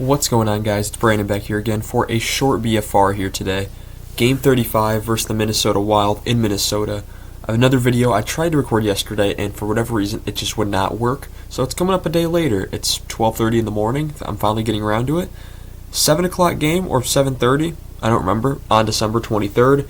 What's going on, guys? It's Brandon back here again for a short BFR here today. Game 35 versus the Minnesota Wild in Minnesota. I have another video I tried to record yesterday, and for whatever reason, it just would not work. So it's coming up a day later. It's 12:30 in the morning. I'm finally getting around to it. 7 o'clock game or 7:30, I don't remember, on December 23rd.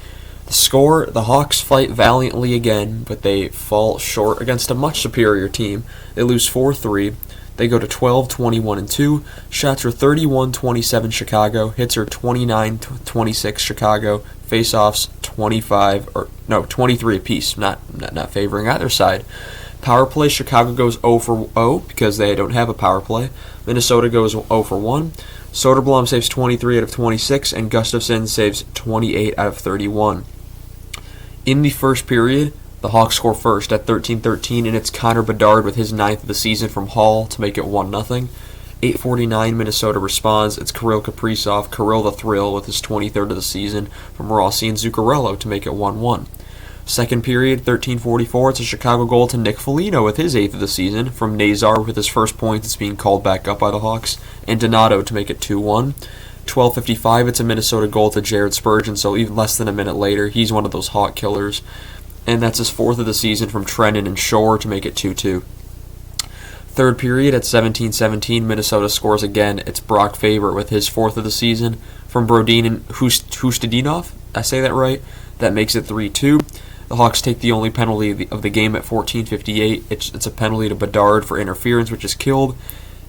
The score, the Hawks fight valiantly again, but they fall short against a much superior team. They lose 4-3. They go to 12-21-2. Shots are 31-27 Chicago. Hits are 29-26 Chicago. Faceoffs 23 apiece. Not favoring either side. Power play, Chicago goes 0 for 0 because they don't have a power play. Minnesota goes 0 for 1. Soderblom saves 23 out of 26, and Gustafsson saves 28 out of 31. In the first period, the Hawks score first at 13-13, and it's Connor Bedard with his 9th of the season from Hall to make it 1-0. 8:49, Minnesota responds. It's Kirill Kaprizov, Kirill the Thrill, with his 23rd of the season from Rossi and Zuccarello to make it 1-1. Second period, 13:44, it's a Chicago goal to Nick Foligno with his 8th of the season from Nazar with his first point that's being called back up by the Hawks, and Donato to make it 2-1. 12:55, it's a Minnesota goal to Jared Spurgeon, so even less than a minute later, he's one of those Hawk killers. And that's his 4th of the season from Trennan and Shore to make it 2-2. Third period at 17-17, Minnesota scores again. It's Brock Faber with his 4th of the season from Brodin and Hustadinov. I say that right? That makes it 3-2. The Hawks take the only penalty of the game at 14:58. It's a penalty to Bedard for interference, which is killed.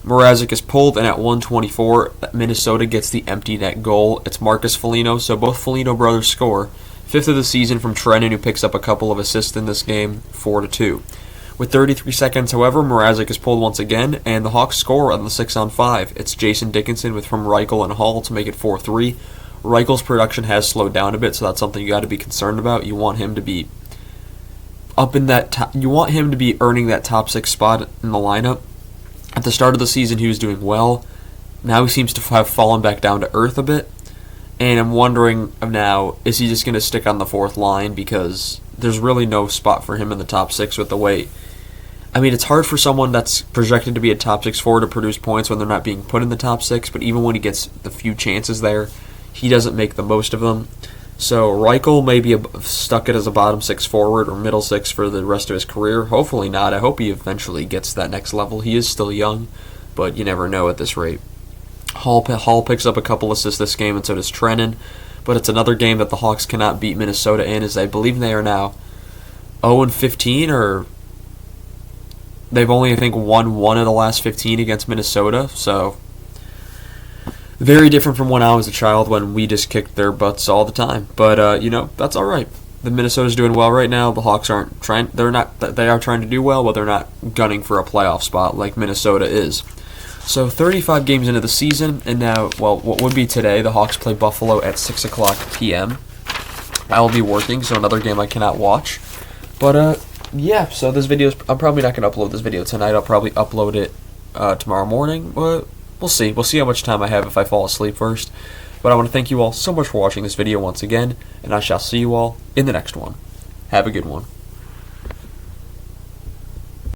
Mrazek is pulled, and at 1:24, Minnesota gets the empty net goal. It's Marcus Foligno, so both Foligno brothers score. 5th of the season from Trennan, who picks up a couple of assists in this game, 4-2. With 33 seconds, however, Mrazek is pulled once again, and the Hawks score on the 6-on-5. It's Jason Dickinson with from Reichel and Hall to make it 4-3. Reichel's production has slowed down a bit, so that's something you got to be concerned about. You want him to be up in that you want him to be earning that top 6 spot in the lineup. At the start of the season, he was doing well. Now he seems to have fallen back down to earth a bit. And I'm wondering now, is he just going to stick on the 4th line? Because there's really no spot for him in the top 6 with the weight. I mean, it's hard for someone that's projected to be a top 6 forward to produce points when they're not being put in the top 6, but even when he gets the few chances there, he doesn't make the most of them. So Reichel may be stuck as a bottom 6 forward or middle 6 for the rest of his career. Hopefully not. I hope he eventually gets to that next level. He is still young, but you never know at this rate. Hall picks up a couple assists this game, and so does Trennan. But it's another game that the Hawks cannot beat Minnesota in, as I believe they are now 0-15, or they've only, I think, won 1 of the last 15 against Minnesota. So very different from when I was a child, when we just kicked their butts all the time. But that's all right. The Minnesota's doing well right now. The Hawks aren't trying. They are trying to do well, but they're not gunning for a playoff spot like Minnesota is. So 35 games into the season, and now, well, what would be today, the Hawks play Buffalo at 6 o'clock p.m. I will be working, so another game I cannot watch. But, yeah, so this video, I'm probably not going to upload this video tonight. I'll probably upload it tomorrow morning, but we'll see. We'll see how much time I have if I fall asleep first. But I want to thank you all so much for watching this video once again, and I shall see you all in the next one. Have a good one.